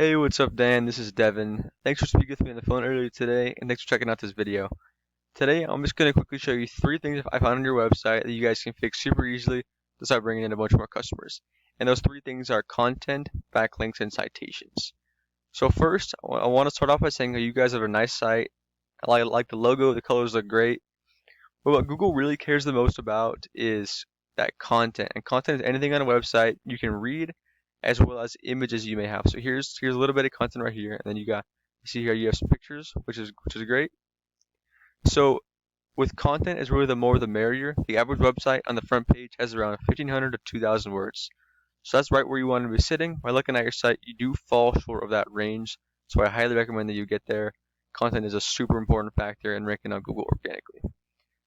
Hey, what's up, Dan? This is Devin. Thanks for speaking with me on the phone earlier today, and thanks for checking out this video. Today, I'm just going to quickly show you three things I found on your website that you guys can fix super easily to start bringing in a bunch more customers. And those three things are content, backlinks, and citations. So first, I want to start off by saying that you guys have a nice site. I like the logo, the colors look great. But what Google really cares the most about is that content. And content is anything on a website you can read as well as images you may have. So here's a little bit of content right here, and then you see here you have some pictures, which is great. So with content is really the more the merrier. The average website on the front page has around 1,500 to 2,000 words. So that's right where you want to be sitting. By looking at your site, you do fall short of that range. So I highly recommend that you get there. Content is a super important factor in ranking on Google organically.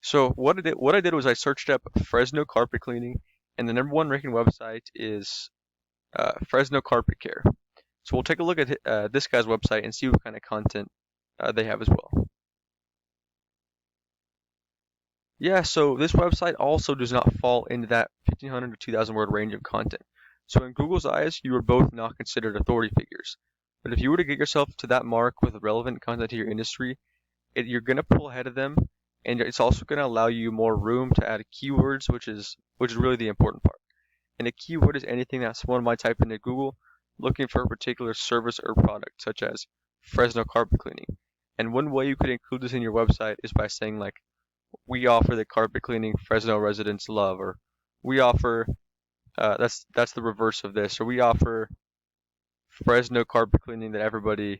So what I did was I searched up Fresno carpet cleaning, and the number one ranking website is Fresno Carpet Care. So we'll take a look at this guy's website and see what kind of content they have as well. Yeah, so this website also does not fall into that 1,500 to 2,000 word range of content. So in Google's eyes, you are both not considered authority figures. But if you were to get yourself to that mark with relevant content to your industry, you're going to pull ahead of them, and it's also going to allow you more room to add keywords, which is really the important part. And a keyword is anything that someone might type into Google looking for a particular service or product, such as Fresno carpet cleaning. And one way you could include this in your website is by saying like, we offer the carpet cleaning Fresno residents love, or we offer that's the reverse of this, or we offer Fresno carpet cleaning that everybody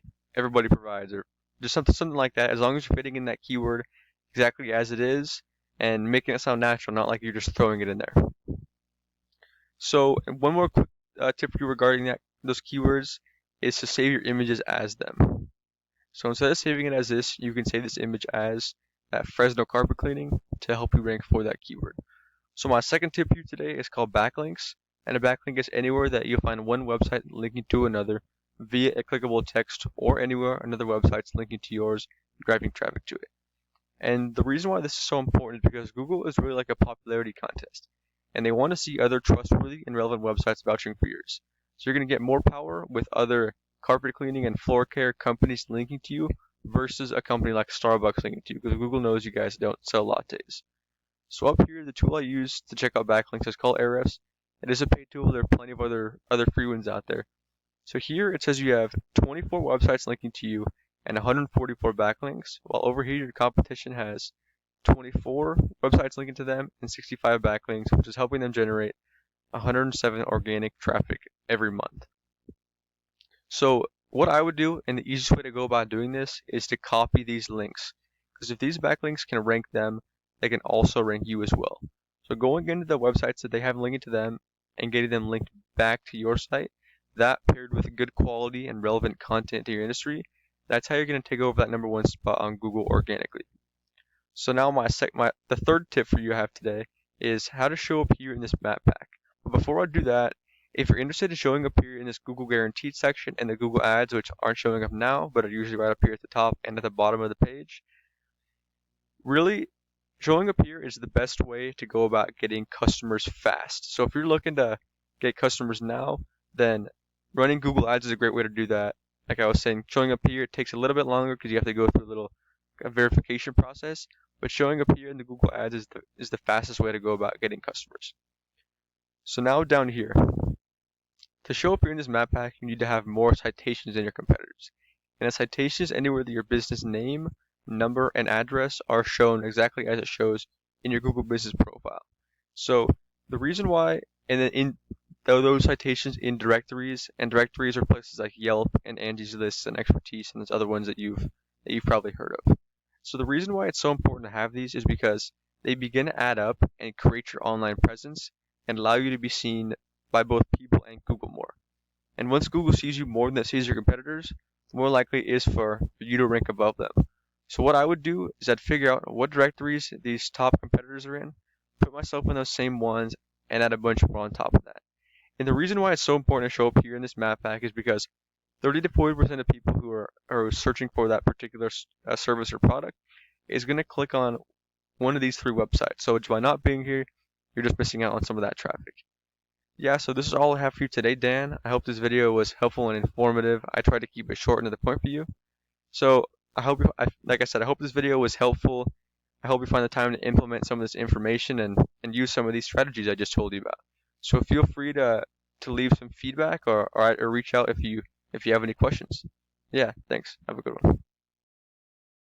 provides, or just something like that. As long as you're fitting in that keyword exactly as it is and making it sound natural, not like you're just throwing it in there. So one more quick tip for you regarding those keywords is to save your images as them. So instead of saving it as this, you can save this image as that Fresno carpet cleaning to help you rank for that keyword. So my second tip here today is called backlinks. And a backlink is anywhere that you'll find one website linking to another via a clickable text, or anywhere another website's linking to yours, driving traffic to it. And the reason why this is so important is because Google is really like a popularity contest, and they want to see other trustworthy and relevant websites vouching for yours. So you're going to get more power with other carpet cleaning and floor care companies linking to you versus a company like Starbucks linking to you, because Google knows you guys don't sell lattes. So up here, the tool I use to check out backlinks is called Ahrefs. It is a paid tool. There are plenty of other free ones out there. So here it says you have 24 websites linking to you and 144 backlinks, while over here your competition has 24 websites linking to them and 65 backlinks, which is helping them generate 107 organic traffic every month. So what I would do, and the easiest way to go about doing this, is to copy these links. Because if these backlinks can rank them, they can also rank you as well. So going into the websites that they have linking to them and getting them linked back to your site, that paired with good quality and relevant content to your industry, that's how you're going to take over that number one spot on Google organically. So now the third tip for you I have today is how to show up here in this map pack. But before I do that, if you're interested in showing up here in this Google Guaranteed section and the Google Ads, which aren't showing up now, but are usually right up here at the top and at the bottom of the page, really showing up here is the best way to go about getting customers fast. So if you're looking to get customers now, then running Google Ads is a great way to do that. Like I was saying, showing up here takes a little bit longer because you have to go through a little verification process, but showing up here in the Google Ads is the fastest way to go about getting customers. So now down here, to show up here in this map pack, you need to have more citations than your competitors. And a citation is anywhere that your business name, number, and address are shown exactly as it shows in your Google Business profile. So the reason why, and then in those citations in directories, and directories are places like Yelp and Angie's List and Expertise, and there's other ones that you've probably heard of. So the reason why it's so important to have these is because they begin to add up and create your online presence and allow you to be seen by both people and Google more. And once Google sees you more than it sees your competitors, the more likely it is for you to rank above them. So what I would do is I'd figure out what directories these top competitors are in, put myself in those same ones, and add a bunch more on top of that. And the reason why it's so important to show up here in this map pack is because 30 to 40% of people who are searching for that particular service or product is going to click on one of these three websites. So by not being here, you're just missing out on some of that traffic. Yeah, so this is all I have for you today, Dan. I hope this video was helpful and informative. I tried to keep it short and to the point for you. So like I said, I hope this video was helpful. I hope you find the time to implement some of this information and use some of these strategies I just told you about. So feel free to leave some feedback or reach out if you have any questions. Yeah, thanks. Have a good one.